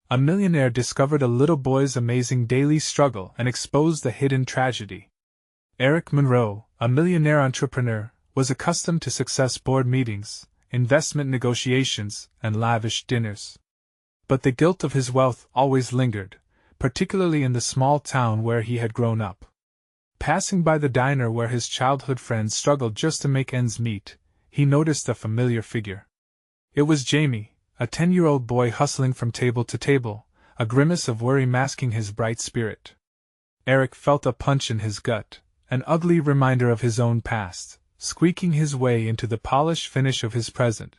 A millionaire discovered a little boy's amazing daily struggle and exposed the hidden tragedy. Eric Monroe, a millionaire entrepreneur, was accustomed to success board meetings, investment negotiations, and lavish dinners. But the guilt of his wealth always lingered, particularly in the small town where he had grown up. Passing by the diner where his childhood friends struggled just to make ends meet, he noticed a familiar figure. It was Jamie, a 10-year-old boy hustling from table to table, a grimace of worry masking his bright spirit. Eric felt a punch in his gut, an ugly reminder of his own past, squeaking his way into the polished finish of his present.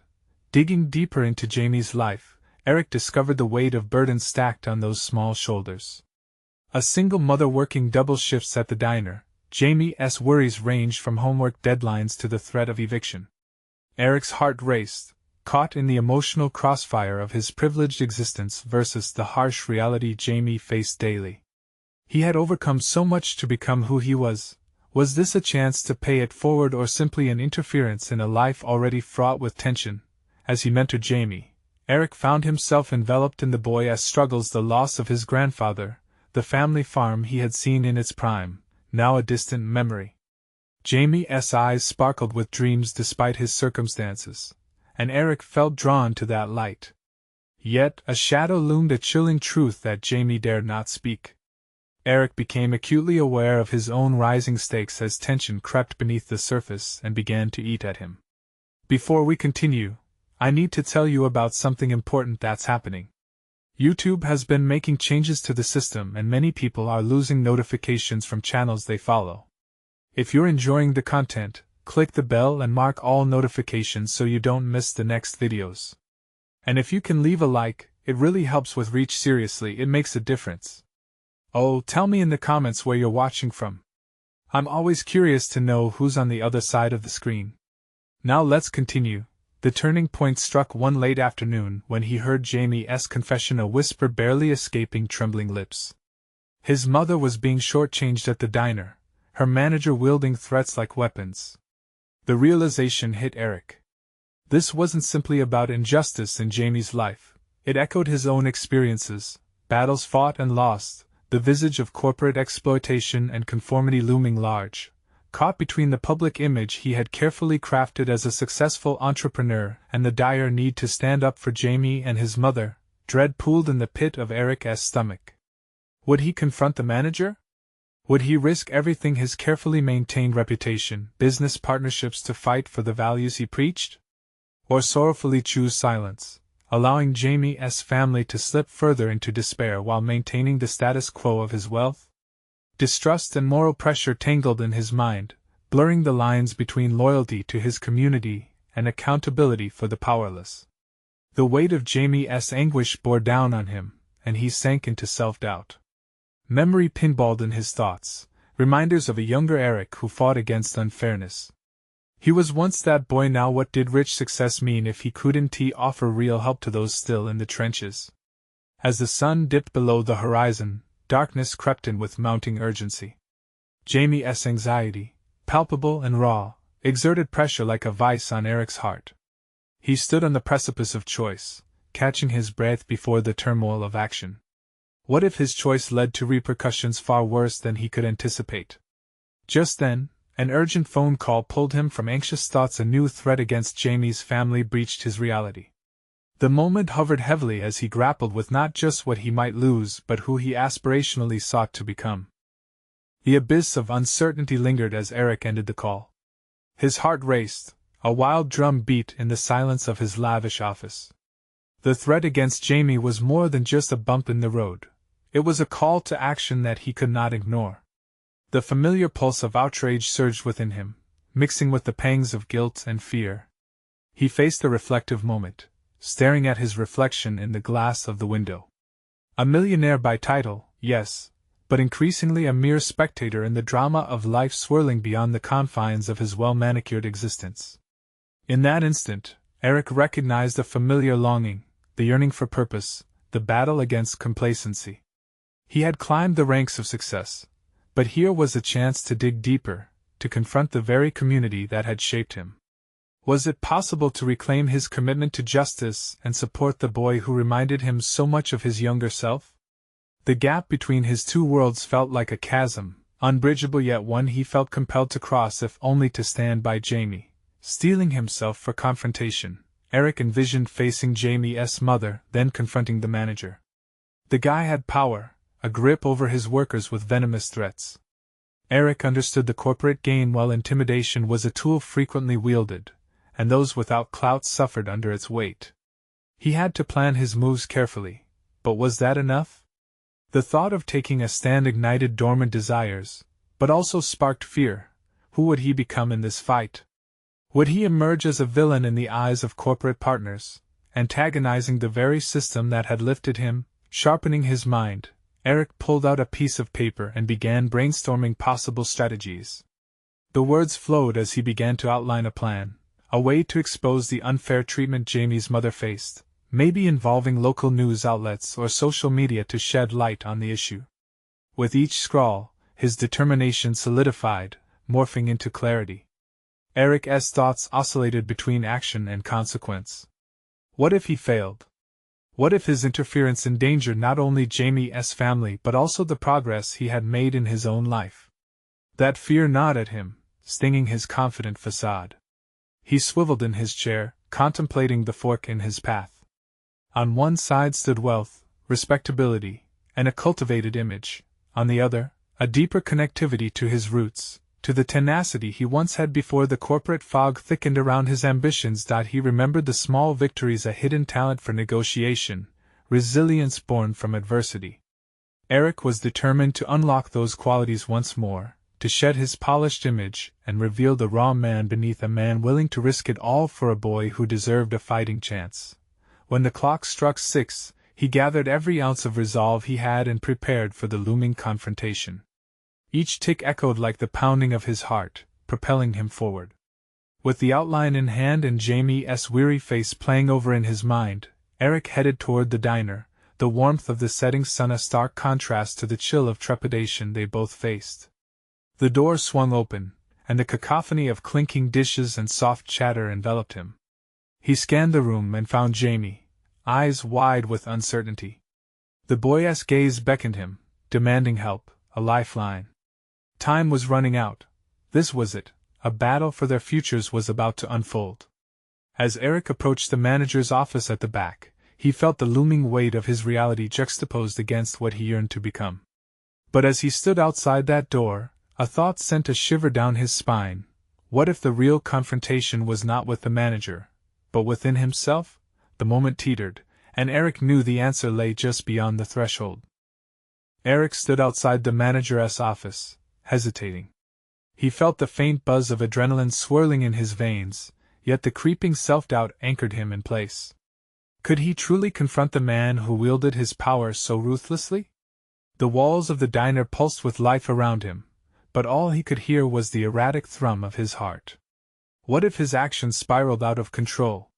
Digging deeper into Jamie's life, Eric discovered the weight of burden stacked on those small shoulders. A single mother working double shifts at the diner, Jamie's worries ranged from homework deadlines to the threat of eviction. Eric's heart raced, caught in the emotional crossfire of his privileged existence versus the harsh reality Jamie faced daily. He had overcome so much to become who he was. Was this a chance to pay it forward or simply an interference in a life already fraught with tension? As he mentored Jamie, Eric found himself enveloped in the boy's struggles, the loss of his grandfather, the family farm he had seen in its prime, now a distant memory. Jamie's eyes sparkled with dreams despite his circumstances, and Eric felt drawn to that light. Yet a shadow loomed, a chilling truth that Jamie dared not speak. Eric became acutely aware of his own rising stakes as tension crept beneath the surface and began to eat at him. Before we continue, I need to tell you about something important that's happening. YouTube has been making changes to the system and many people are losing notifications from channels they follow. If you're enjoying the content, click the bell and mark all notifications so you don't miss the next videos. And if you can leave a like, it really helps with reach. Seriously, it makes a difference. Oh, tell me in the comments where you're watching from. I'm always curious to know who's on the other side of the screen. Now let's continue. The turning point struck one late afternoon when he heard Jamie's confession, a whisper barely escaping trembling lips. His mother was being shortchanged at the diner, her manager wielding threats like weapons. The realization hit Eric. This wasn't simply about injustice in Jamie's life, it echoed his own experiences, battles fought and lost, the visage of corporate exploitation and conformity looming large, caught between the public image he had carefully crafted as a successful entrepreneur and the dire need to stand up for Jamie and his mother. Dread pooled in the pit of Eric's stomach. Would he confront the manager? Would he risk everything, his carefully maintained reputation, business partnerships, to fight for the values he preached? Or sorrowfully choose silence, allowing Jamie's family to slip further into despair while maintaining the status quo of his wealth? Distrust and moral pressure tangled in his mind, blurring the lines between loyalty to his community and accountability for the powerless. The weight of Jamie's anguish bore down on him, and he sank into self-doubt. Memory pinballed in his thoughts, reminders of a younger Eric who fought against unfairness. He was once that boy. Now what did rich success mean if he couldn't offer real help to those still in the trenches? As the sun dipped below the horizon, darkness crept in with mounting urgency. Jamie's anxiety, palpable and raw, exerted pressure like a vice on Eric's heart. He stood on the precipice of choice, catching his breath before the turmoil of action. What if his choice led to repercussions far worse than he could anticipate? Just then, an urgent phone call pulled him from anxious thoughts. A new threat against Jamie's family breached his reality. The moment hovered heavily as he grappled with not just what he might lose but who he aspirationally sought to become. The abyss of uncertainty lingered as Eric ended the call. His heart raced, a wild drum beat in the silence of his lavish office. The threat against Jamie was more than just a bump in the road. It was a call to action that he could not ignore. The familiar pulse of outrage surged within him, mixing with the pangs of guilt and fear. He faced a reflective moment, staring at his reflection in the glass of the window. A millionaire by title, yes, but increasingly a mere spectator in the drama of life swirling beyond the confines of his well-manicured existence. In that instant, Eric recognized a familiar longing, the yearning for purpose, the battle against complacency. He had climbed the ranks of success, but here was a chance to dig deeper, to confront the very community that had shaped him. Was it possible to reclaim his commitment to justice and support the boy who reminded him so much of his younger self? The gap between his two worlds felt like a chasm, unbridgeable yet one he felt compelled to cross if only to stand by Jamie. Steeling himself for confrontation, Eric envisioned facing Jamie's mother, then confronting the manager. The guy had power, a grip over his workers with venomous threats. Eric understood the corporate game while intimidation was a tool frequently wielded, and those without clout suffered under its weight. He had to plan his moves carefully, but was that enough? The thought of taking a stand ignited dormant desires, but also sparked fear. Who would he become in this fight? Would he emerge as a villain in the eyes of corporate partners, antagonizing the very system that had lifted him? Sharpening his mind, Eric pulled out a piece of paper and began brainstorming possible strategies. The words flowed as he began to outline a plan, a way to expose the unfair treatment Jamie's mother faced, maybe involving local news outlets or social media to shed light on the issue. With each scrawl, his determination solidified, morphing into clarity. Eric's thoughts oscillated between action and consequence. What if he failed? What if his interference endangered not only Jamie's family but also the progress he had made in his own life? That fear gnawed at him, stinging his confident facade. He swiveled in his chair, contemplating the fork in his path. On one side stood wealth, respectability, and a cultivated image. On the other, a deeper connectivity to his roots, to the tenacity he once had before the corporate fog thickened around his ambitions. He remembered the small victories, a hidden talent for negotiation, resilience born from adversity. Eric was determined to unlock those qualities once more, to shed his polished image and reveal the raw man beneath, a man willing to risk it all for a boy who deserved a fighting chance. When the clock struck 6, he gathered every ounce of resolve he had and prepared for the looming confrontation. Each tick echoed like the pounding of his heart, propelling him forward. With the outline in hand and Jamie's weary face playing over in his mind, Eric headed toward the diner, the warmth of the setting sun a stark contrast to the chill of trepidation they both faced. The door swung open, and a cacophony of clinking dishes and soft chatter enveloped him. He scanned the room and found Jamie, eyes wide with uncertainty. The boy's gaze beckoned him, demanding help, a lifeline. Time was running out. This was it. A battle for their futures was about to unfold. As Eric approached the manager's office at the back, he felt the looming weight of his reality juxtaposed against what he yearned to become. But as he stood outside that door, a thought sent a shiver down his spine. What if the real confrontation was not with the manager, but within himself? The moment teetered, and Eric knew the answer lay just beyond the threshold. Eric stood outside the manager's office, hesitating. He felt the faint buzz of adrenaline swirling in his veins, yet the creeping self-doubt anchored him in place. Could he truly confront the man who wielded his power so ruthlessly? The walls of the diner pulsed with life around him, but all he could hear was the erratic thrum of his heart. What if his actions spiraled out of control?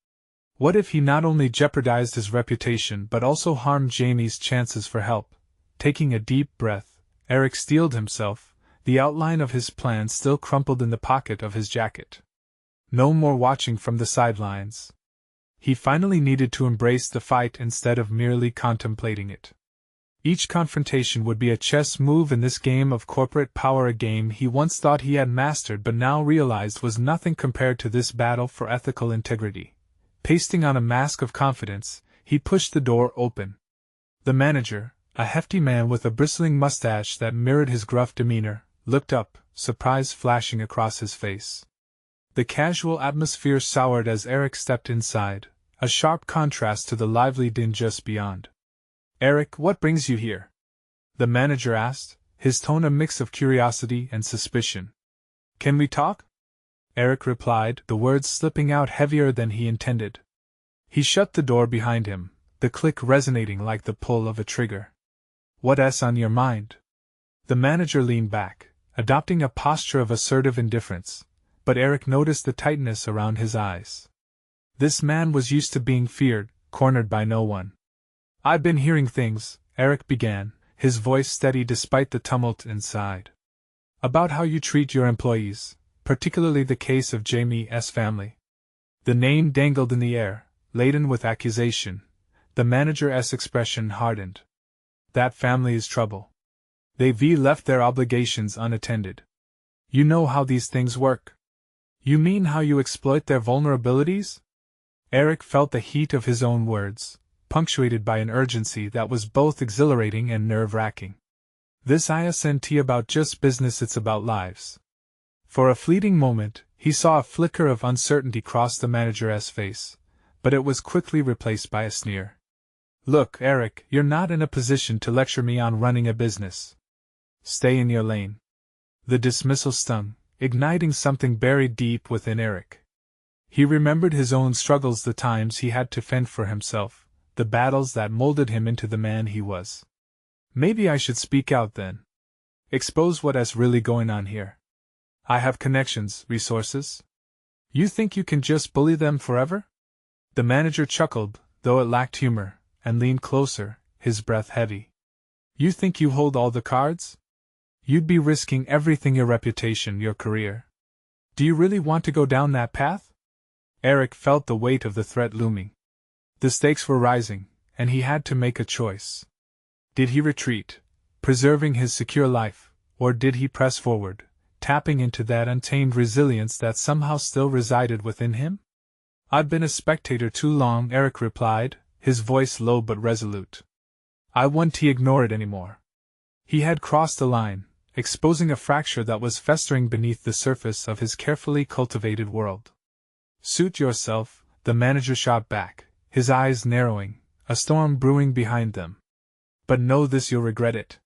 What if he not only jeopardized his reputation but also harmed Jamie's chances for help? Taking a deep breath, Eric steeled himself, the outline of his plan still crumpled in the pocket of his jacket. No more watching from the sidelines. He finally needed to embrace the fight instead of merely contemplating it. Each confrontation would be a chess move in this game of corporate power, a game he once thought he had mastered but now realized was nothing compared to this battle for ethical integrity. Pasting on a mask of confidence, he pushed the door open. The manager, a hefty man with a bristling mustache that mirrored his gruff demeanor, looked up, surprise flashing across his face. The casual atmosphere soured as Eric stepped inside, a sharp contrast to the lively din just beyond. "Eric, what brings you here?" the manager asked, his tone a mix of curiosity and suspicion. "Can we talk?" Eric replied, the words slipping out heavier than he intended. He shut the door behind him, the click resonating like the pull of a trigger. "What's on your mind?" The manager leaned back, adopting a posture of assertive indifference, but Eric noticed the tightness around his eyes. This man was used to being feared, cornered by no one. "I've been hearing things," Eric began, his voice steady despite the tumult inside. "About how you treat your employees, particularly the case of Jamie's family." The name dangled in the air, laden with accusation. The manager's expression hardened. That family is trouble. They've left their obligations unattended. You know how these things work. You mean how you exploit their vulnerabilities? Eric felt the heat of his own words, punctuated by an urgency that was both exhilarating and nerve-wracking. This isn't about just business, it's about lives. For a fleeting moment, he saw a flicker of uncertainty cross the manager's face, but it was quickly replaced by a sneer. Look, Eric, you're not in a position to lecture me on running a business. Stay in your lane. The dismissal stung, igniting something buried deep within Eric. He remembered his own struggles, the times he had to fend for himself, the battles that molded him into the man he was. Maybe I should speak out then. Expose what's really going on here. I have connections, resources. You think you can just bully them forever? The manager chuckled, though it lacked humor, and leaned closer, his breath heavy. You think you hold all the cards? You'd be risking everything, your reputation, your career. Do you really want to go down that path? Eric felt the weight of the threat looming. The stakes were rising, and he had to make a choice. Did he retreat, preserving his secure life, or did he press forward, tapping into that untamed resilience that somehow still resided within him? I've been a spectator too long, Eric replied, his voice low but resolute. I won't ignore it anymore. He had crossed the line, exposing a fracture that was festering beneath the surface of his carefully cultivated world. Suit yourself, the manager shot back, his eyes narrowing, a storm brewing behind them. But know this, you'll regret it.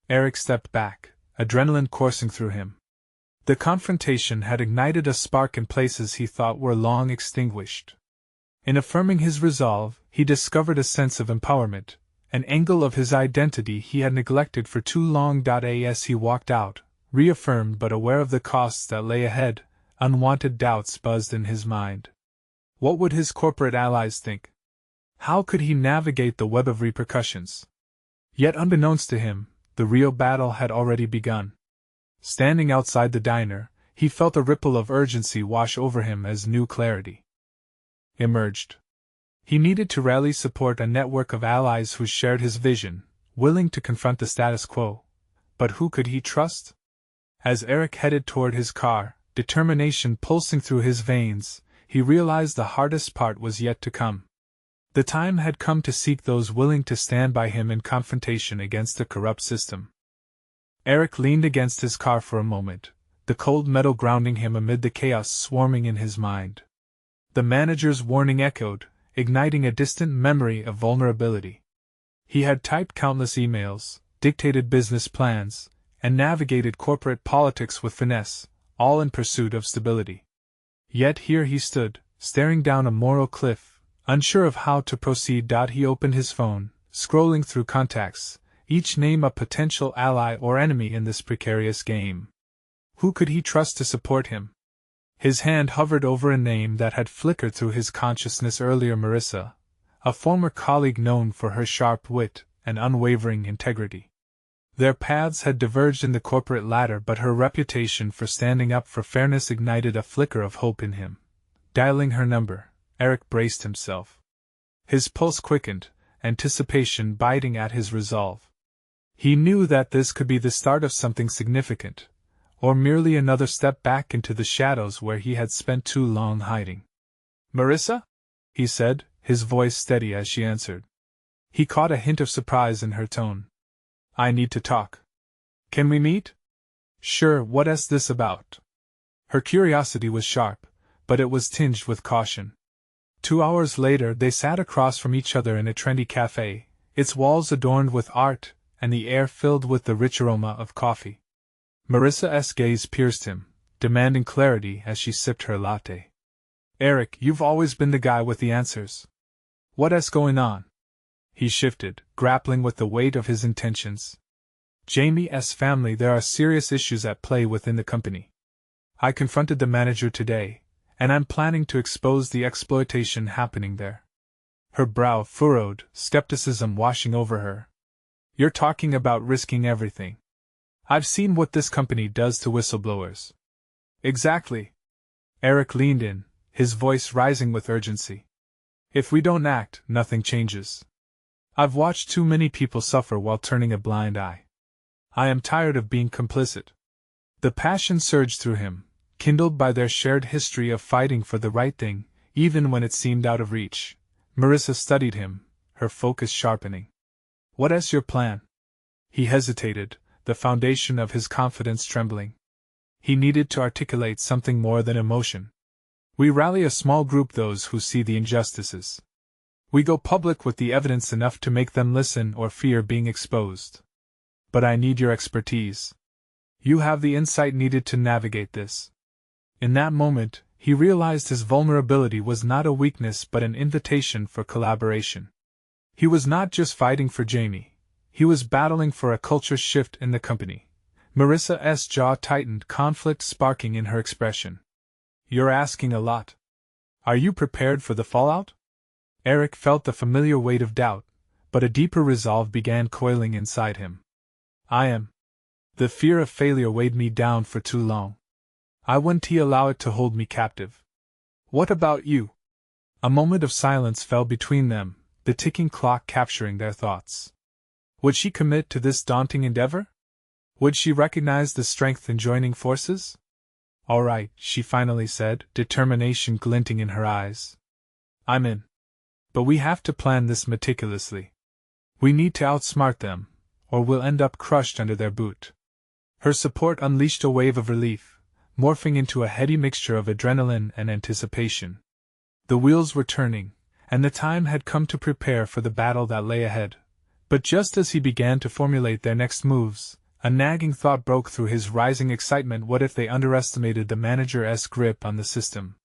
Eric stepped back, adrenaline coursing through him. The confrontation had ignited a spark in places he thought were long extinguished. In affirming his resolve, he discovered a sense of empowerment, an angle of his identity he had neglected for too long. As he walked out, reaffirmed but aware of the costs that lay ahead, unwanted doubts buzzed in his mind. What would his corporate allies think? How could he navigate the web of repercussions? Yet unbeknownst to him, the real battle had already begun. Standing outside the diner, he felt a ripple of urgency wash over him as new clarity emerged. He needed to rally support, a network of allies who shared his vision, willing to confront the status quo. But who could he trust? As Eric headed toward his car, determination pulsing through his veins, he realized the hardest part was yet to come. The time had come to seek those willing to stand by him in confrontation against the corrupt system. Eric leaned against his car for a moment, the cold metal grounding him amid the chaos swarming in his mind. The manager's warning echoed, igniting a distant memory of vulnerability. He had typed countless emails, dictated business plans, and navigated corporate politics with finesse, all in pursuit of stability. Yet here he stood, staring down a moral cliff, unsure of how to proceed. He opened his phone, scrolling through contacts, each name a potential ally or enemy in this precarious game. Who could he trust to support him? His hand hovered over a name that had flickered through his consciousness earlier: Marissa, a former colleague known for her sharp wit and unwavering integrity. Their paths had diverged in the corporate ladder, but her reputation for standing up for fairness ignited a flicker of hope in him. Dialing her number, Eric braced himself. His pulse quickened, anticipation biting at his resolve. He knew that this could be the start of something significant, or merely another step back into the shadows where he had spent too long hiding. Marissa? He said, his voice steady as she answered. He caught a hint of surprise in her tone. I need to talk. Can we meet? Sure, what's this about? Her curiosity was sharp, but it was tinged with caution. 2 hours later they sat across from each other in a trendy cafe, its walls adorned with art, and the air filled with the rich aroma of coffee. Marissa's gaze pierced him, demanding clarity as she sipped her latte. Eric, you've always been the guy with the answers. What's going on? He shifted, grappling with the weight of his intentions. Jamie's family, there are serious issues at play within the company. I confronted the manager today, and I'm planning to expose the exploitation happening there. Her brow furrowed, skepticism washing over her. You're talking about risking everything. I've seen what this company does to whistleblowers. Exactly. Eric leaned in, his voice rising with urgency. If we don't act, nothing changes. I've watched too many people suffer while turning a blind eye. I am tired of being complicit. The passion surged through him, kindled by their shared history of fighting for the right thing, even when it seemed out of reach. Marissa studied him, her focus sharpening. What is your plan? He hesitated, the foundation of his confidence trembling. He needed to articulate something more than emotion. We rally a small group, those who see the injustices. We go public with the evidence enough to make them listen or fear being exposed. But I need your expertise. You have the insight needed to navigate this. In that moment, he realized his vulnerability was not a weakness but an invitation for collaboration. He was not just fighting for Jamie. He was battling for a culture shift in the company. Marissa's jaw tightened, conflict sparking in her expression. You're asking a lot. Are you prepared for the fallout? Eric felt the familiar weight of doubt, but a deeper resolve began coiling inside him. I am. The fear of failure weighed me down for too long. I wouldn't allow it to hold me captive. What about you? A moment of silence fell between them, the ticking clock capturing their thoughts. Would she commit to this daunting endeavor? Would she recognize the strength in joining forces? All right, she finally said, determination glinting in her eyes. I'm in. But we have to plan this meticulously. We need to outsmart them, or we'll end up crushed under their boot. Her support unleashed a wave of relief, morphing into a heady mixture of adrenaline and anticipation. The wheels were turning, and the time had come to prepare for the battle that lay ahead. But just as he began to formulate their next moves, a nagging thought broke through his rising excitement. What if they underestimated the manager's grip on the system?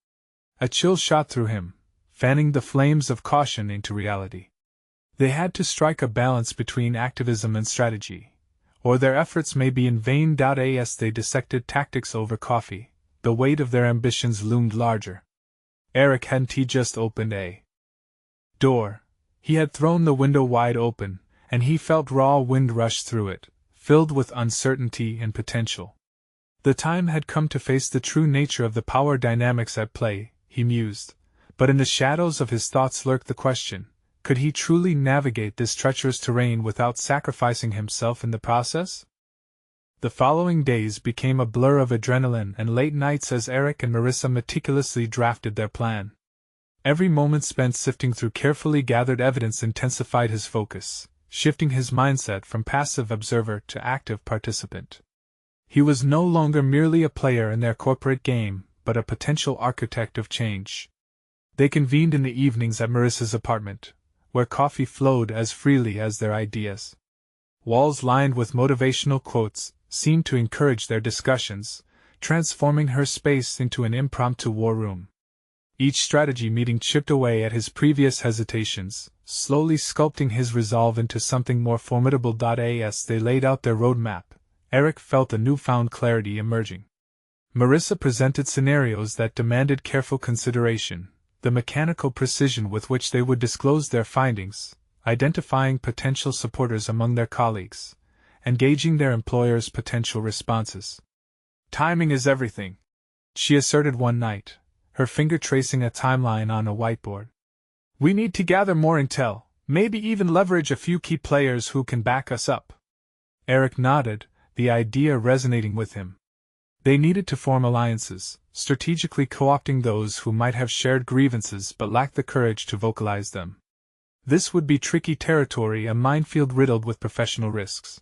A chill shot through him, fanning the flames of caution into reality. They had to strike a balance between activism and strategy, or their efforts may be in vain. As they dissected tactics over coffee, the weight of their ambitions loomed larger. Eric hadn't just opened a door. He had thrown the window wide open, and he felt raw wind rush through it, filled with uncertainty and potential. The time had come to face the true nature of the power dynamics at play, he mused, but in the shadows of his thoughts lurked the question, could he truly navigate this treacherous terrain without sacrificing himself in the process? The following days became a blur of adrenaline and late nights as Eric and Marissa meticulously drafted their plan. Every moment spent sifting through carefully gathered evidence intensified his focus, shifting his mindset from passive observer to active participant. He was no longer merely a player in their corporate game, but a potential architect of change. They convened in the evenings at Marissa's apartment, where coffee flowed as freely as their ideas. Walls lined with motivational quotes seemed to encourage their discussions, transforming her space into an impromptu war room. Each strategy meeting chipped away at his previous hesitations, slowly sculpting his resolve into something more formidable. As they laid out their roadmap, Eric felt a newfound clarity emerging. Marissa presented scenarios that demanded careful consideration, the mechanical precision with which they would disclose their findings, identifying potential supporters among their colleagues, and gauging their employers' potential responses. Timing is everything, she asserted one night, her finger tracing a timeline on a whiteboard. We need to gather more intel, maybe even leverage a few key players who can back us up. Eric nodded, the idea resonating with him. They needed to form alliances, strategically co-opting those who might have shared grievances but lacked the courage to vocalize them. This would be tricky territory, a minefield riddled with professional risks.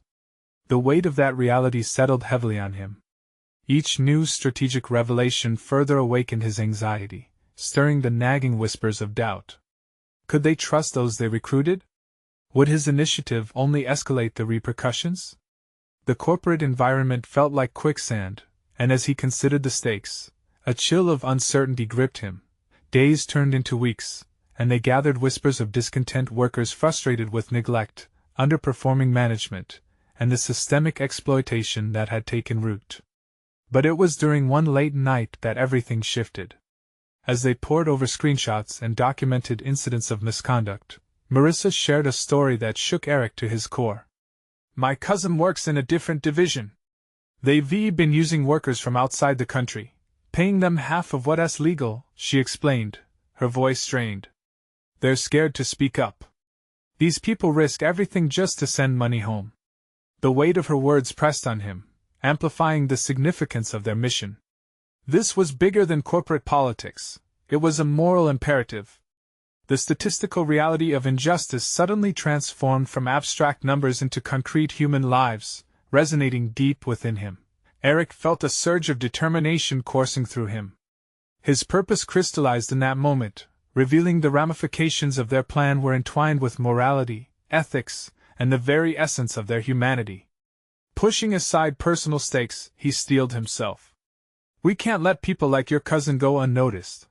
The weight of that reality settled heavily on him. Each new strategic revelation further awakened his anxiety, stirring the nagging whispers of doubt. Could they trust those they recruited? Would his initiative only escalate the repercussions? The corporate environment felt like quicksand, and as he considered the stakes, a chill of uncertainty gripped him. Days turned into weeks, and they gathered whispers of discontent, workers frustrated with neglect, underperforming management, and the systemic exploitation that had taken root. But it was during one late night that everything shifted. As they pored over screenshots and documented incidents of misconduct, Marissa shared a story that shook Eric to his core. My cousin works in a different division. They've been using workers from outside the country, Paying them half of what's legal, she explained, her voice strained. They're scared to speak up. These people risk everything just to send money home. The weight of her words pressed on him, amplifying the significance of their mission. This was bigger than corporate politics. It was a moral imperative. The statistical reality of injustice suddenly transformed from abstract numbers into concrete human lives, resonating deep within him. Eric felt a surge of determination coursing through him. His purpose crystallized in that moment, revealing the ramifications of their plan were entwined with morality, ethics, and the very essence of their humanity. Pushing aside personal stakes, he steeled himself. We can't let people like your cousin go unnoticed.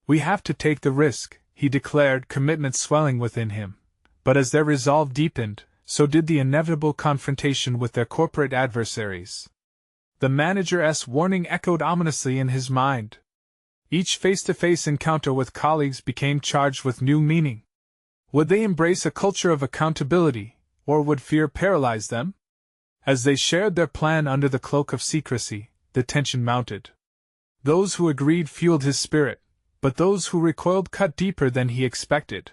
We have to take the risk, he declared, commitment swelling within him. But as their resolve deepened, so did the inevitable confrontation with their corporate adversaries. The manager's warning echoed ominously in his mind. Each face-to-face encounter with colleagues became charged with new meaning. Would they embrace a culture of accountability, or would fear paralyze them? As they shared their plan under the cloak of secrecy, the tension mounted. Those who agreed fueled his spirit, but those who recoiled cut deeper than he expected.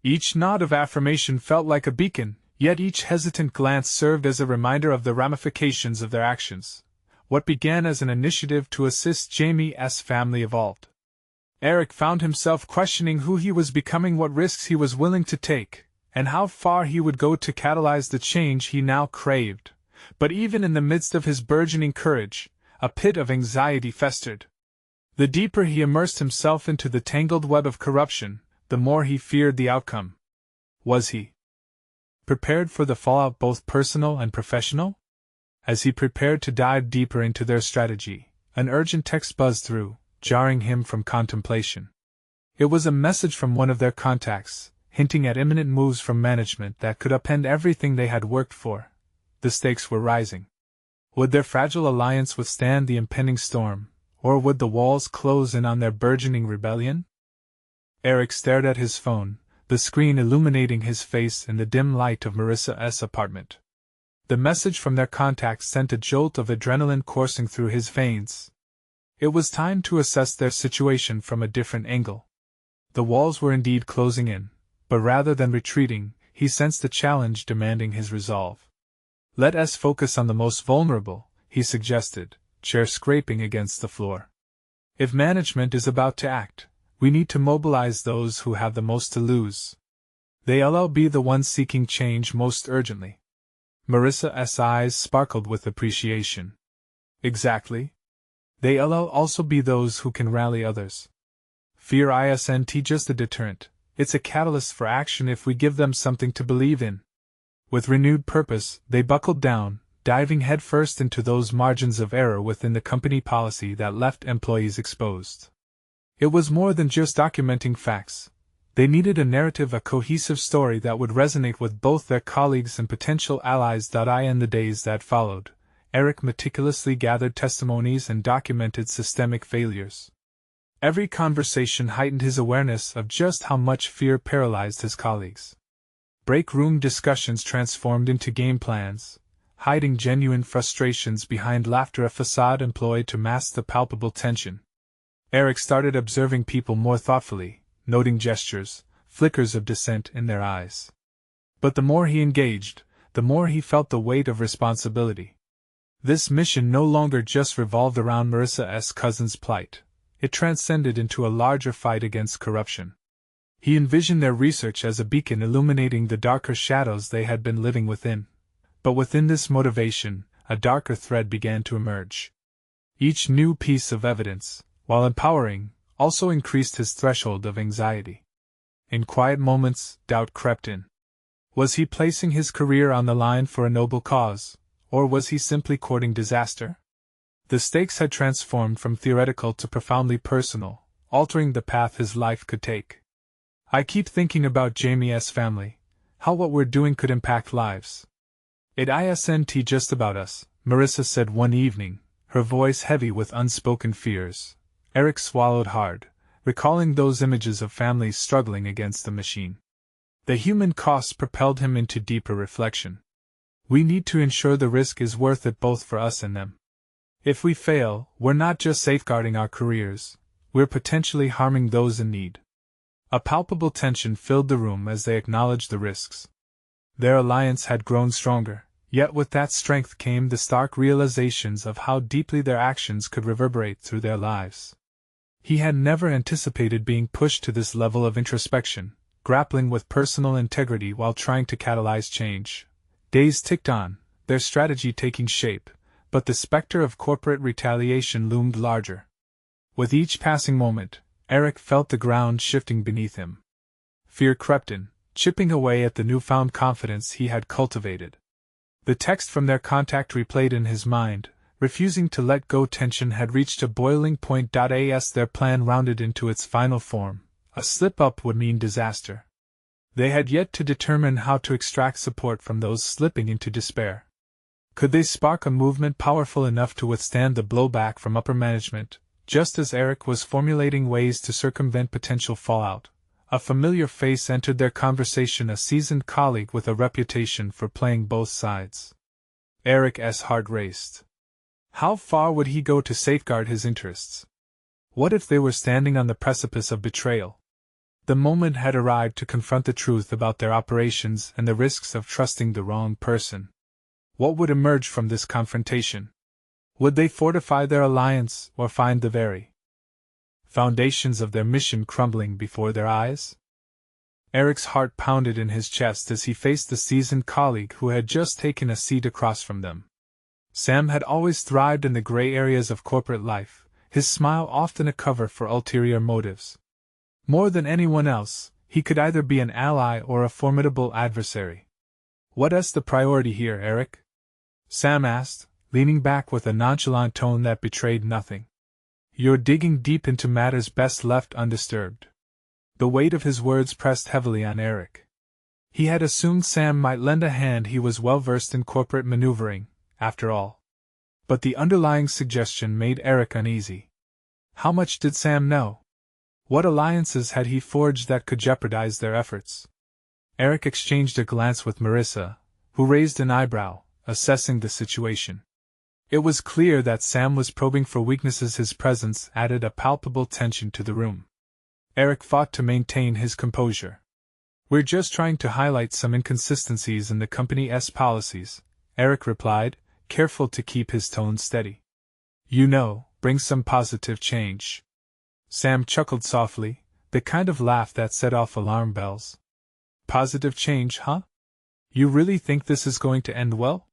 Each nod of affirmation felt like a beacon, yet each hesitant glance served as a reminder of the ramifications of their actions. What began as an initiative to assist Jamie's family evolved. Eric found himself questioning who he was becoming, what risks he was willing to take, and how far he would go to catalyze the change he now craved. But even in the midst of his burgeoning courage, a pit of anxiety festered. The deeper he immersed himself into the tangled web of corruption, the more he feared the outcome. Was he prepared for the fallout, both personal and professional? As he prepared to dive deeper into their strategy, an urgent text buzzed through, jarring him from contemplation. It was a message from one of their contacts, hinting at imminent moves from management that could upend everything they had worked for. The stakes were rising. Would their fragile alliance withstand the impending storm, or would the walls close in on their burgeoning rebellion? Eric stared at his phone, the screen illuminating his face in the dim light of Marissa's apartment. The message from their contact sent a jolt of adrenaline coursing through his veins. It was time to assess their situation from a different angle. The walls were indeed closing in, but rather than retreating, he sensed a challenge demanding his resolve. Let us focus on the most vulnerable, he suggested, chair scraping against the floor. If management is about to act, we need to mobilize those who have the most to lose. They'll be the ones seeking change most urgently. Marissa's eyes sparkled with appreciation. Exactly. They'll also be those who can rally others. Fear isn't just a deterrent, it's a catalyst for action if we give them something to believe in. With renewed purpose, they buckled down, diving headfirst into those margins of error within the company policy that left employees exposed. It was more than just documenting facts. They needed a narrative, a cohesive story that would resonate with both their colleagues and potential allies. In the days that followed, Eric meticulously gathered testimonies and documented systemic failures. Every conversation heightened his awareness of just how much fear paralyzed his colleagues. Break room discussions transformed into game plans, hiding genuine frustrations behind laughter, a facade employed to mask the palpable tension. Eric started observing people more thoughtfully, noting gestures, flickers of dissent in their eyes. But the more he engaged, the more he felt the weight of responsibility. This mission no longer just revolved around Marissa's cousin's plight, it transcended into a larger fight against corruption. He envisioned their research as a beacon illuminating the darker shadows they had been living within. But within this motivation, a darker thread began to emerge. Each new piece of evidence, while empowering, also increased his threshold of anxiety. In quiet moments, doubt crept in. Was he placing his career on the line for a noble cause, or was he simply courting disaster? The stakes had transformed from theoretical to profoundly personal, altering the path his life could take. I keep thinking about Jamie's family, how what we're doing could impact lives. It isn't just about us, Marissa said one evening, her voice heavy with unspoken fears. Eric swallowed hard, recalling those images of families struggling against the machine. The human cost propelled him into deeper reflection. We need to ensure the risk is worth it both for us and them. If we fail, we're not just safeguarding our careers, we're potentially harming those in need. A palpable tension filled the room as they acknowledged the risks. Their alliance had grown stronger, yet with that strength came the stark realizations of how deeply their actions could reverberate through their lives. He had never anticipated being pushed to this level of introspection, grappling with personal integrity while trying to catalyze change. Days ticked on, their strategy taking shape, but the specter of corporate retaliation loomed larger. With each passing moment, Eric felt the ground shifting beneath him. Fear crept in, chipping away at the newfound confidence he had cultivated. The text from their contact replayed in his mind, refusing to let go. Tension had reached a boiling point. As their plan rounded into its final form, a slip-up would mean disaster. They had yet to determine how to extract support from those slipping into despair. Could they spark a movement powerful enough to withstand the blowback from upper management? Just as Eric was formulating ways to circumvent potential fallout, a familiar face entered their conversation, a seasoned colleague with a reputation for playing both sides. Eric's heart raced. How far would he go to safeguard his interests? What if they were standing on the precipice of betrayal? The moment had arrived to confront the truth about their operations and the risks of trusting the wrong person. What would emerge from this confrontation? Would they fortify their alliance or find the very foundations of their mission crumbling before their eyes? Eric's heart pounded in his chest as he faced the seasoned colleague who had just taken a seat across from them. Sam had always thrived in the gray areas of corporate life, his smile often a cover for ulterior motives. More than anyone else, he could either be an ally or a formidable adversary. What's the priority here, Eric? Sam asked, leaning back with a nonchalant tone that betrayed nothing. You're digging deep into matters best left undisturbed. The weight of his words pressed heavily on Eric. He had assumed Sam might lend a hand. He was well versed in corporate maneuvering, after all. But the underlying suggestion made Eric uneasy. How much did Sam know? What alliances had he forged that could jeopardize their efforts? Eric exchanged a glance with Marissa, who raised an eyebrow, assessing the situation. It was clear that Sam was probing for weaknesses. His presence added a palpable tension to the room. Eric fought to maintain his composure. We're just trying to highlight some inconsistencies in the company's policies, Eric replied, careful to keep his tone steady. Bring some positive change. Sam chuckled softly, the kind of laugh that set off alarm bells. Positive change, huh? You really think this is going to end well?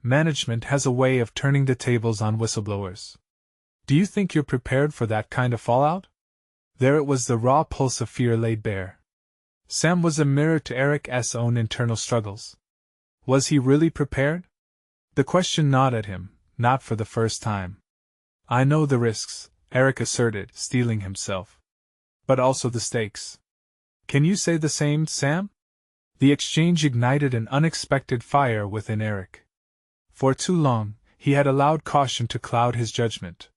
Management has a way of turning the tables on whistleblowers. Do you think you're prepared for that kind of fallout? There it was, the raw pulse of fear laid bare. Sam was a mirror to Eric's own internal struggles. Was he really prepared? The question gnawed at him, not for the first time. I know the risks, Eric asserted, steeling himself. But also the stakes. Can you say the same, Sam? The exchange ignited an unexpected fire within Eric. For too long, he had allowed caution to cloud his judgment.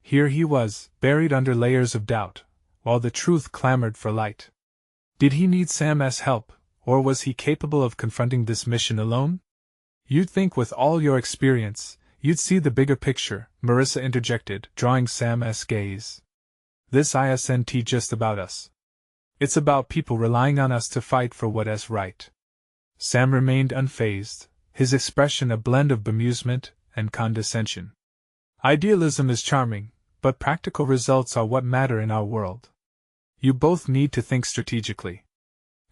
Here he was, buried under layers of doubt, while the truth clamored for light. Did he need Sam's help, or was he capable of confronting this mission alone? You'd think with all your experience, you'd see the bigger picture, Marissa interjected, drawing Sam's gaze. This isn't just about us. It's about people relying on us to fight for what's right. Sam remained unfazed, his expression a blend of bemusement and condescension. Idealism is charming, but practical results are what matter in our world. You both need to think strategically.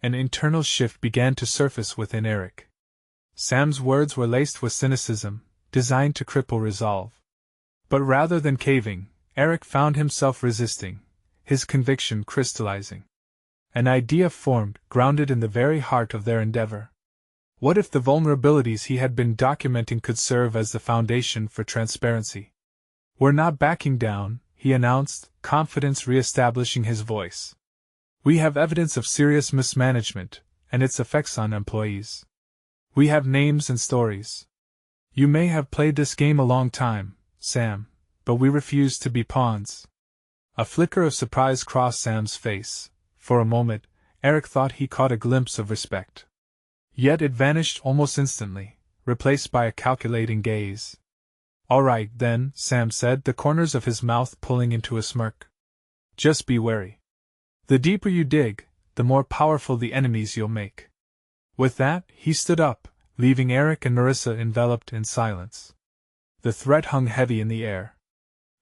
An internal shift began to surface within Eric. Sam's words were laced with cynicism, designed to cripple resolve. But rather than caving, Eric found himself resisting, his conviction crystallizing. An idea formed, grounded in the very heart of their endeavor. What if the vulnerabilities he had been documenting could serve as the foundation for transparency? We're not backing down, he announced, confidence re-establishing his voice. We have evidence of serious mismanagement, and its effects on employees. We have names and stories. You may have played this game a long time, Sam, but we refuse to be pawns. A flicker of surprise crossed Sam's face. For a moment, Eric thought he caught a glimpse of respect. Yet it vanished almost instantly, replaced by a calculating gaze. All right, then, Sam said, the corners of his mouth pulling into a smirk. Just be wary. The deeper you dig, the more powerful the enemies you'll make. With that, he stood up, leaving Eric and Marissa enveloped in silence. The threat hung heavy in the air.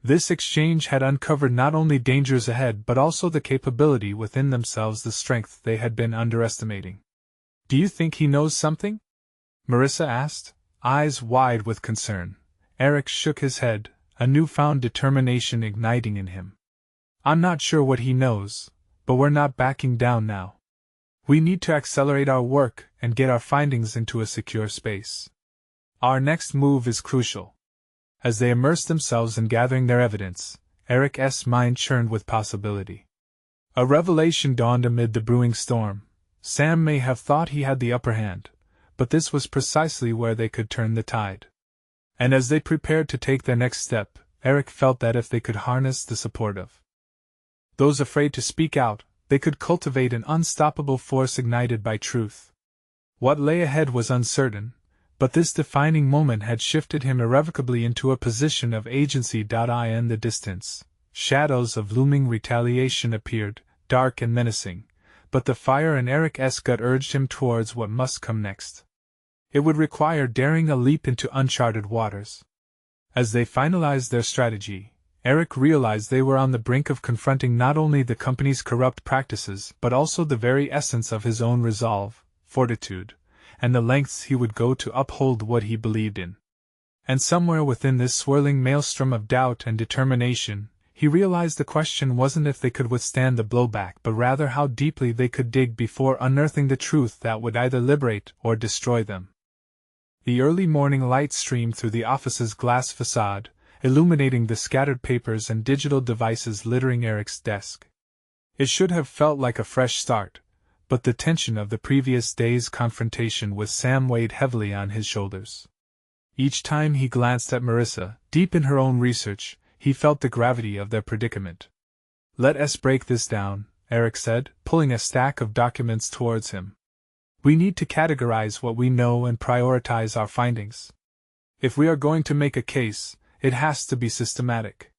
This exchange had uncovered not only dangers ahead but also the capability within themselves, the strength they had been underestimating. Do you think he knows something? Marissa asked, eyes wide with concern. Eric shook his head, a newfound determination igniting in him. I'm not sure what he knows, but we're not backing down now. We need to accelerate our work and get our findings into a secure space. Our next move is crucial. As they immersed themselves in gathering their evidence, Eric's mind churned with possibility. A revelation dawned amid the brewing storm. Sam may have thought he had the upper hand, but this was precisely where they could turn the tide. And as they prepared to take their next step, Eric felt that if they could harness the support of those afraid to speak out, they could cultivate an unstoppable force ignited by truth. What lay ahead was uncertain, but this defining moment had shifted him irrevocably into a position of agency. In the distance, shadows of looming retaliation appeared, dark and menacing, but the fire in Eric's gut urged him towards what must come next. It would require daring a leap into uncharted waters. As they finalized their strategy, Eric realized they were on the brink of confronting not only the company's corrupt practices but also the very essence of his own resolve, fortitude, and the lengths he would go to uphold what he believed in. And somewhere within this swirling maelstrom of doubt and determination, he realized the question wasn't if they could withstand the blowback but rather how deeply they could dig before unearthing the truth that would either liberate or destroy them. The early morning light streamed through the office's glass facade, illuminating the scattered papers and digital devices littering Eric's desk. It should have felt like a fresh start, but the tension of the previous day's confrontation with Sam weighed heavily on his shoulders. Each time he glanced at Marissa, deep in her own research, he felt the gravity of their predicament. Let us break this down, Eric said, pulling a stack of documents towards him. We need to categorize what we know and prioritize our findings. If we are going to make a case, it has to be systematic.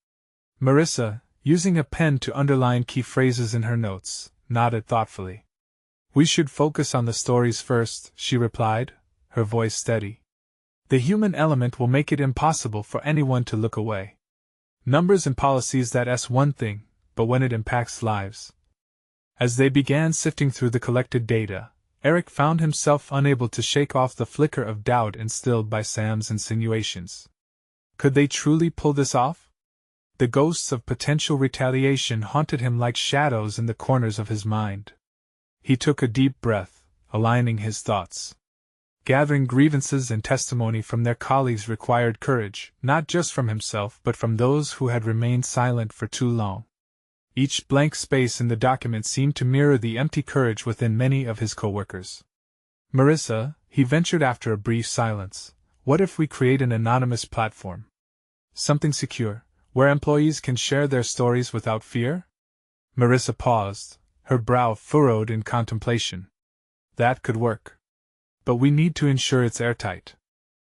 Marissa, using a pen to underline key phrases in her notes, nodded thoughtfully. We should focus on the stories first, she replied, her voice steady. The human element will make it impossible for anyone to look away. Numbers and policies, that's one thing, but when it impacts lives. As they began sifting through the collected data, Eric found himself unable to shake off the flicker of doubt instilled by Sam's insinuations. Could they truly pull this off? The ghosts of potential retaliation haunted him like shadows in the corners of his mind. He took a deep breath, aligning his thoughts. Gathering grievances and testimony from their colleagues required courage, not just from himself but from those who had remained silent for too long. Each blank space in the document seemed to mirror the empty courage within many of his co-workers. Marissa, he ventured after a brief silence, what if we create an anonymous platform? Something secure, where employees can share their stories without fear? Marissa paused, her brow furrowed in contemplation. That could work. But we need to ensure it's airtight.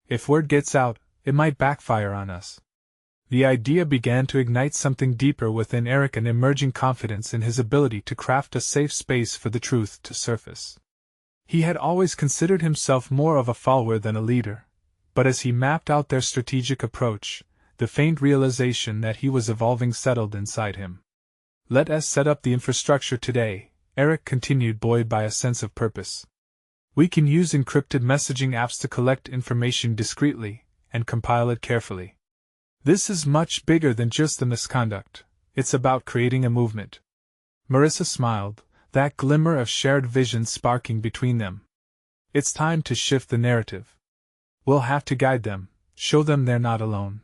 If word gets out, it might backfire on us. The idea began to ignite something deeper within Eric, an emerging confidence in his ability to craft a safe space for the truth to surface. He had always considered himself more of a follower than a leader, but as he mapped out their strategic approach, the faint realization that he was evolving settled inside him. Let us set up the infrastructure today, Eric continued, buoyed by a sense of purpose. We can use encrypted messaging apps to collect information discreetly and compile it carefully. This is much bigger than just the misconduct, it's about creating a movement. Marissa smiled, that glimmer of shared vision sparking between them. It's time to shift the narrative. We'll have to guide them, show them they're not alone.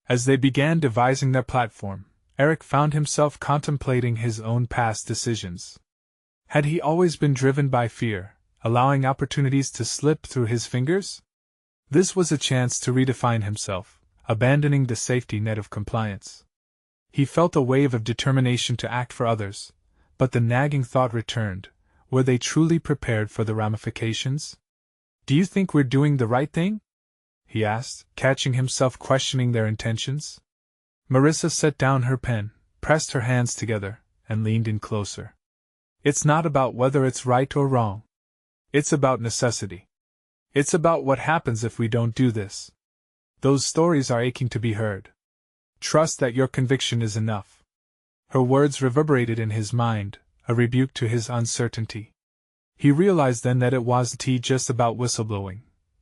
As they began devising their platform, Eric found himself contemplating his own past decisions. Had he always been driven by fear, allowing opportunities to slip through his fingers? This was a chance to redefine himself, abandoning the safety net of compliance. He felt a wave of determination to act for others, but the nagging thought returned, were they truly prepared for the ramifications? Do you think we're doing the right thing? he asked, catching himself questioning their intentions. Marissa set down her pen, pressed her hands together, and leaned in closer. It's not about whether it's right or wrong. It's about necessity. It's about what happens if we don't do this. Those stories are aching to be heard. Trust that your conviction is enough. Her words reverberated in his mind, a rebuke to his uncertainty. He realized then that it wasn't just about whistleblowing.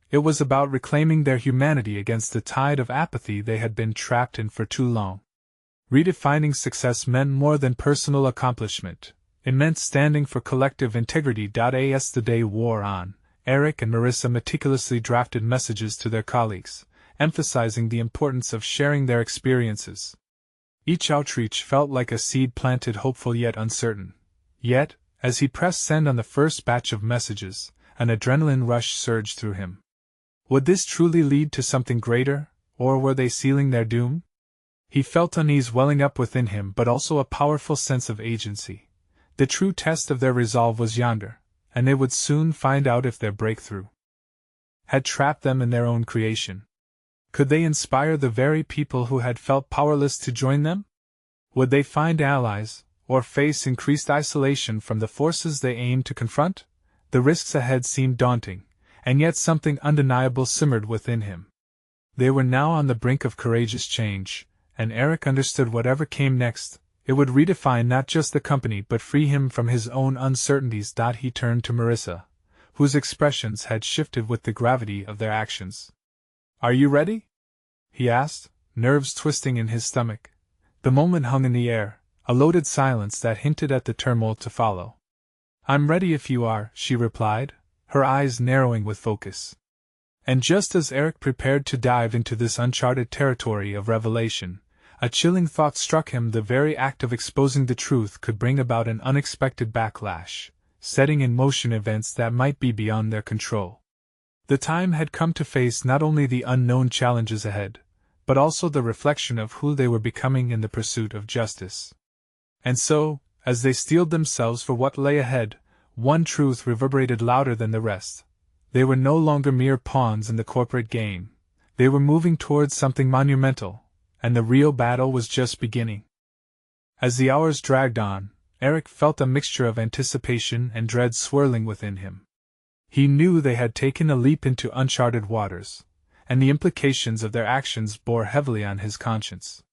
It was about reclaiming their humanity against the tide of apathy they had been trapped in for too long. Redefining success meant more than personal accomplishment. It meant standing for collective integrity. As the day wore on, Eric and Marissa meticulously drafted messages to their colleagues, emphasizing the importance of sharing their experiences. Each outreach felt like a seed planted, hopeful yet uncertain. Yet, as he pressed send on the first batch of messages, an adrenaline rush surged through him. Would this truly lead to something greater, or were they sealing their doom? He felt unease welling up within him, but also a powerful sense of agency. The true test of their resolve was yonder, and they would soon find out if their breakthrough had trapped them in their own creation. Could they inspire the very people who had felt powerless to join them? Would they find allies, or face increased isolation from the forces they aimed to confront? The risks ahead seemed daunting, and yet something undeniable simmered within him. They were now on the brink of courageous change, and Eric understood whatever came next, it would redefine not just the company but free him from his own uncertainties. He turned to Marissa, whose expressions had shifted with the gravity of their actions. Are you ready? He asked, nerves twisting in his stomach. The moment hung in the air, a loaded silence that hinted at the turmoil to follow. I'm ready if you are, she replied, her eyes narrowing with focus. And just as Eric prepared to dive into this uncharted territory of revelation, a chilling thought struck him. The very act of exposing the truth could bring about an unexpected backlash, setting in motion events that might be beyond their control. The time had come to face not only the unknown challenges ahead, but also the reflection of who they were becoming in the pursuit of justice. And so, as they steeled themselves for what lay ahead, one truth reverberated louder than the rest. They were no longer mere pawns in the corporate game. They were moving towards something monumental, and the real battle was just beginning. As the hours dragged on, Eric felt a mixture of anticipation and dread swirling within him. He knew they had taken a leap into uncharted waters, and the implications of their actions bore heavily on his conscience.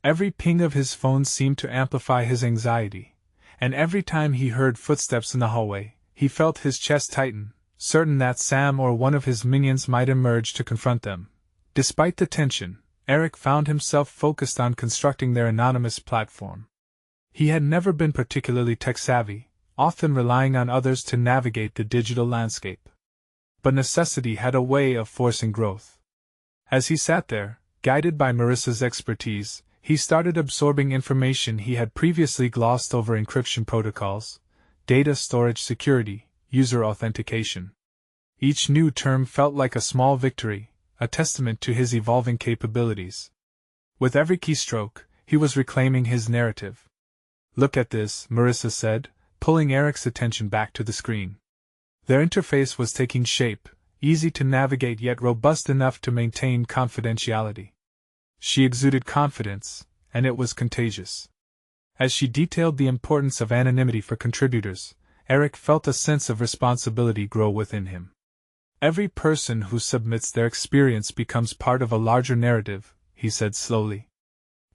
Every ping of his phone seemed to amplify his anxiety, and every time he heard footsteps in the hallway, he felt his chest tighten, certain that Sam or one of his minions might emerge to confront them. Despite the tension, Eric found himself focused on constructing their anonymous platform. He had never been particularly tech-savvy, often relying on others to navigate the digital landscape. But necessity had a way of forcing growth. As he sat there, guided by Marissa's expertise, he started absorbing information he had previously glossed over: encryption protocols, data storage security, user authentication. Each new term felt like a small victory, a testament to his evolving capabilities. With every keystroke, he was reclaiming his narrative. Look at this, Marissa said, pulling Eric's attention back to the screen. Their interface was taking shape, easy to navigate yet robust enough to maintain confidentiality. She exuded confidence, and it was contagious. As she detailed the importance of anonymity for contributors, Eric felt a sense of responsibility grow within him. Every person who submits their experience becomes part of a larger narrative, he said slowly.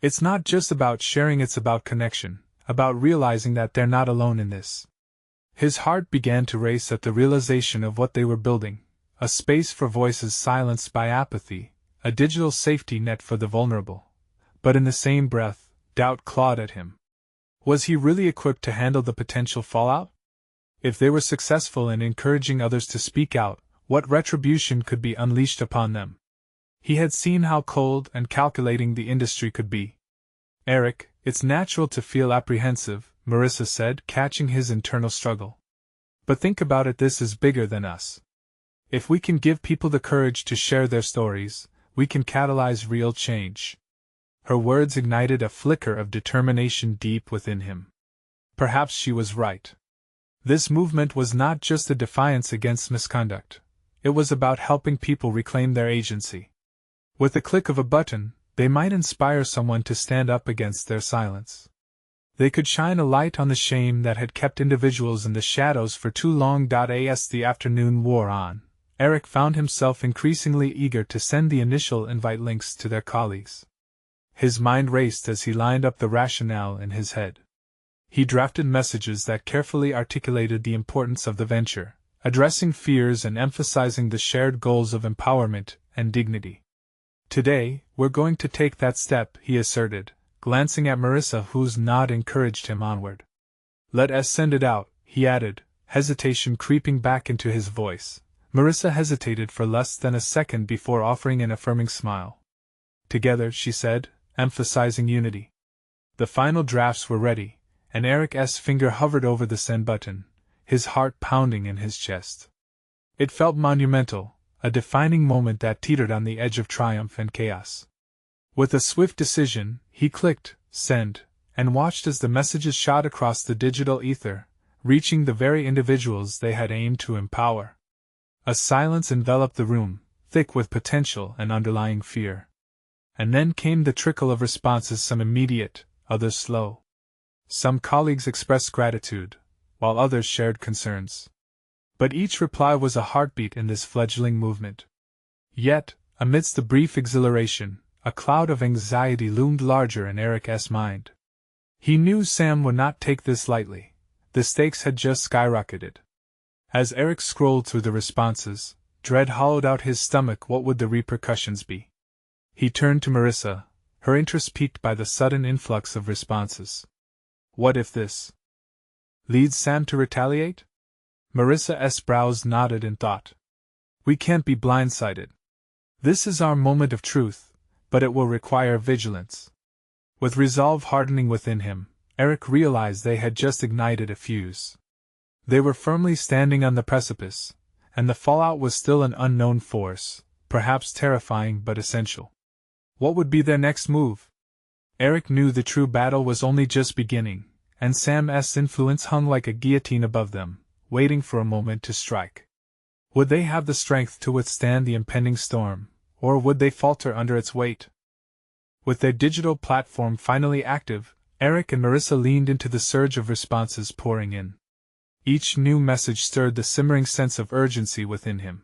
It's not just about sharing, it's about connection, about realizing that they're not alone in this. His heart began to race at the realization of what they were building, a space for voices silenced by apathy, a digital safety net for the vulnerable. But in the same breath, doubt clawed at him. Was he really equipped to handle the potential fallout? If they were successful in encouraging others to speak out, what retribution could be unleashed upon them? He had seen how cold and calculating the industry could be. Eric, it's natural to feel apprehensive, Marissa said, catching his internal struggle. But think about it, this is bigger than us. If we can give people the courage to share their stories, we can catalyze real change. Her words ignited a flicker of determination deep within him. Perhaps she was right. This movement was not just a defiance against misconduct. it was about helping people reclaim their agency. With the click of a button, they might inspire someone to stand up against their silence. They could shine a light on the shame that had kept individuals in the shadows for too long. As the afternoon wore on, Eric found himself increasingly eager to send the initial invite links to their colleagues. His mind raced as he lined up the rationale in his head. He drafted messages that carefully articulated the importance of the venture, addressing fears and emphasizing the shared goals of empowerment and dignity. "Today, we're going to take that step," he asserted, glancing at Marissa, whose nod encouraged him onward. "Let us send it out," he added, hesitation creeping back into his voice. Marissa hesitated for less than a second before offering an affirming smile. "Together," she said, emphasizing unity. The final drafts were ready, and Eric's finger hovered over the send button, his heart pounding in his chest. It felt monumental, a defining moment that teetered on the edge of triumph and chaos. With a swift decision, he clicked send, and watched as the messages shot across the digital ether, reaching the very individuals they had aimed to empower. A silence enveloped the room, thick with potential and underlying fear. And then came the trickle of responses, some immediate, others slow. Some colleagues expressed gratitude, while others shared concerns. But each reply was a heartbeat in this fledgling movement. Yet, amidst the brief exhilaration, a cloud of anxiety loomed larger in Eric's mind. He knew Sam would not take this lightly. The stakes had just skyrocketed. As Eric scrolled through the responses, dread hollowed out his stomach. What would the repercussions be? He turned to Marissa, her interest piqued by the sudden influx of responses. What if this leads Sam to retaliate? Marissa's brows knotted in thought. We can't be blindsided. This is our moment of truth, but it will require vigilance. With resolve hardening within him, Eric realized they had just ignited a fuse. They were firmly standing on the precipice, and the fallout was still an unknown force, perhaps terrifying but essential. What would be their next move? Eric knew the true battle was only just beginning, and Sam's influence hung like a guillotine above them, waiting for a moment to strike. Would they have the strength to withstand the impending storm, or would they falter under its weight? With their digital platform finally active, Eric and Marissa leaned into the surge of responses pouring in. Each new message stirred the simmering sense of urgency within him.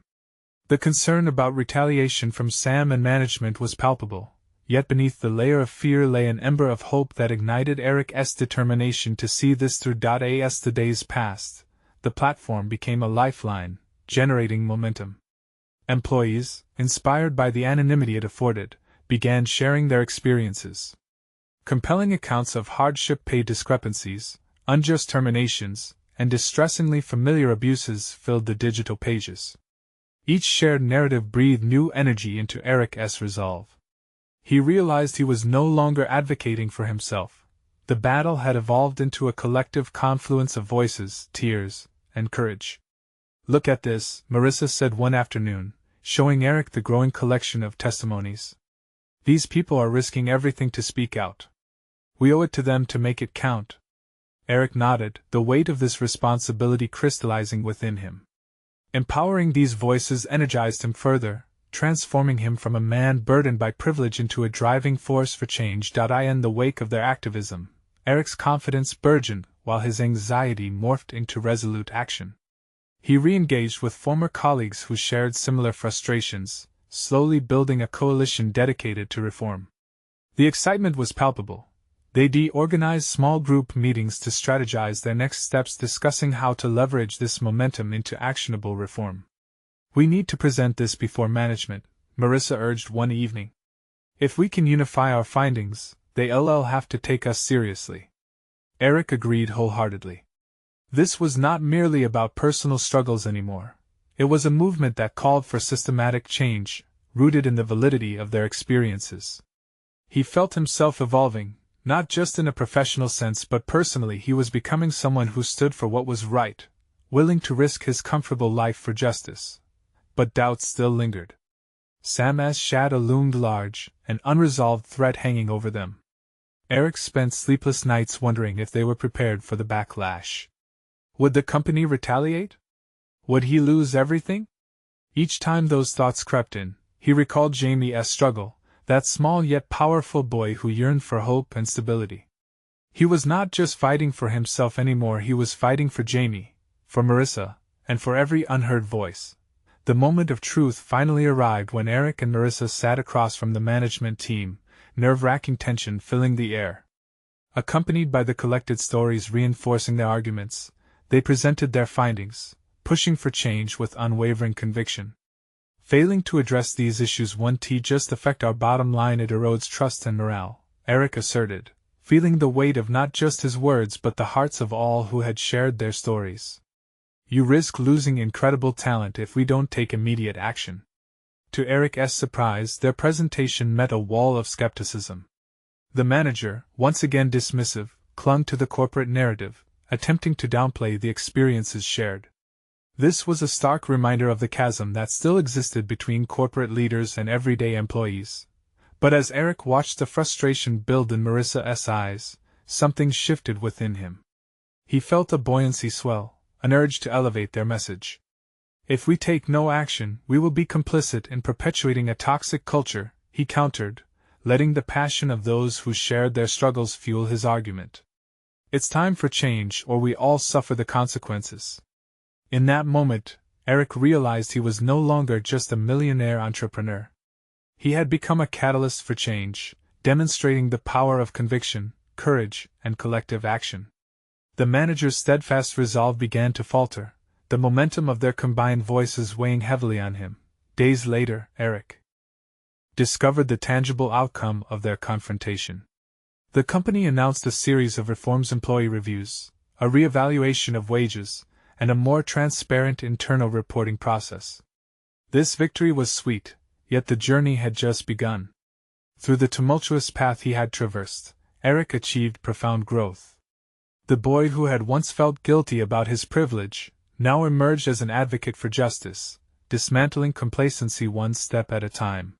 The concern about retaliation from Sam and management was palpable, yet beneath the layer of fear lay an ember of hope that ignited Eric's determination to see this through. As the days passed, the platform became a lifeline, generating momentum. Employees, inspired by the anonymity it afforded, began sharing their experiences. Compelling accounts of hardship, pay discrepancies, unjust terminations, and distressingly familiar abuses filled the digital pages. Each shared narrative breathed new energy into Eric's resolve. He realized he was no longer advocating for himself. The battle had evolved into a collective confluence of voices, tears, and courage. Look at this, Marissa said one afternoon, showing Eric the growing collection of testimonies. These people are risking everything to speak out. We owe it to them to make it count. Eric nodded, the weight of this responsibility crystallizing within him. Empowering these voices energized him further, transforming him from a man burdened by privilege into a driving force for change. In the wake of their activism, Eric's confidence burgeoned, while his anxiety morphed into resolute action. He re-engaged with former colleagues who shared similar frustrations, slowly building a coalition dedicated to reform. The excitement was palpable. They organized small group meetings to strategize their next steps, discussing how to leverage this momentum into actionable reform. We need to present this before management, Marissa urged one evening. If we can unify our findings, they'll have to take us seriously. Eric agreed wholeheartedly. This was not merely about personal struggles anymore. It was a movement that called for systematic change, rooted in the validity of their experiences. He felt himself evolving, not just in a professional sense but personally. He was becoming someone who stood for what was right, willing to risk his comfortable life for justice. But doubts still lingered. Sam's shadow loomed large, an unresolved threat hanging over them. Eric spent sleepless nights wondering if they were prepared for the backlash. Would the company retaliate? Would he lose everything? Each time those thoughts crept in, he recalled Jamie's struggle, that small yet powerful boy who yearned for hope and stability. He was not just fighting for himself anymore, he was fighting for Jamie, for Marissa, and for every unheard voice. The moment of truth finally arrived when Eric and Marissa sat across from the management team, nerve-wracking tension filling the air. Accompanied by the collected stories reinforcing their arguments, they presented their findings, pushing for change with unwavering conviction. Failing to address these issues won't just affect our bottom line, it erodes trust and morale, Eric asserted, feeling the weight of not just his words but the hearts of all who had shared their stories. You risk losing incredible talent if we don't take immediate action. To Eric's surprise, their presentation met a wall of skepticism. The manager, once again dismissive, clung to the corporate narrative, attempting to downplay the experiences shared. This was a stark reminder of the chasm that still existed between corporate leaders and everyday employees. But as Eric watched the frustration build in Marissa's eyes, something shifted within him. He felt a buoyancy swell, an urge to elevate their message. If we take no action, we will be complicit in perpetuating a toxic culture, he countered, letting the passion of those who shared their struggles fuel his argument. It's time for change, or we all suffer the consequences. In that moment, Eric realized he was no longer just a millionaire entrepreneur. He had become a catalyst for change, demonstrating the power of conviction, courage, and collective action. The manager's steadfast resolve began to falter, the momentum of their combined voices weighing heavily on him. Days later, Eric discovered the tangible outcome of their confrontation. The company announced a series of reforms: employee reviews, a reevaluation of wages, and a more transparent internal reporting process. This victory was sweet, yet the journey had just begun. Through the tumultuous path he had traversed, Eric achieved profound growth. The boy who had once felt guilty about his privilege now emerged as an advocate for justice, dismantling complacency one step at a time.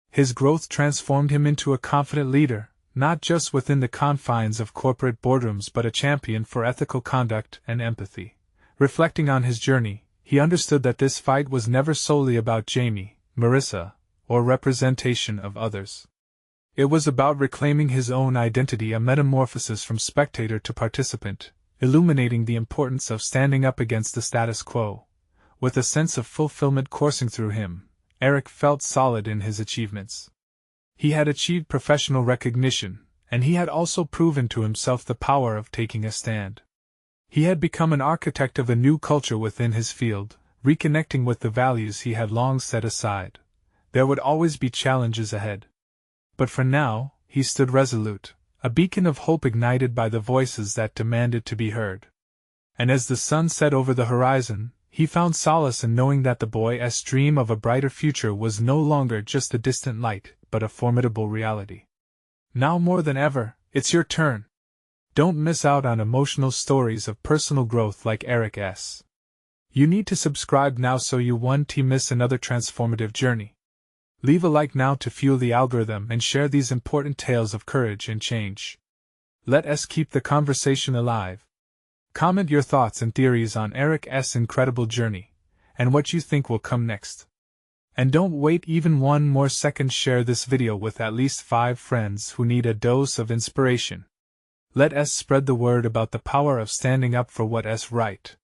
His growth transformed him into a confident leader, not just within the confines of corporate boardrooms but a champion for ethical conduct and empathy. Reflecting on his journey, he understood that this fight was never solely about Jamie, Marissa, or representation of others. It was about reclaiming his own identity, a metamorphosis from spectator to participant, illuminating the importance of standing up against the status quo. With a sense of fulfillment coursing through him, Eric felt solid in his achievements. He had achieved professional recognition, and he had also proven to himself the power of taking a stand. He had become an architect of a new culture within his field, reconnecting with the values he had long set aside. There would always be challenges ahead. But for now, he stood resolute, a beacon of hope ignited by the voices that demanded to be heard. And as the sun set over the horizon, he found solace in knowing that the boy's dream of a brighter future was no longer just a distant light, but a formidable reality. Now more than ever, it's your turn. Don't miss out on emotional stories of personal growth like Eric's. You need to subscribe now so you won't miss another transformative journey. Leave a like now to fuel the algorithm and share these important tales of courage and change. Let us keep the conversation alive. Comment your thoughts and theories on Eric's incredible journey, and what you think will come next. And don't wait even one more second, share this video with at least 5 friends who need a dose of inspiration. Let us spread the word about the power of standing up for what is right.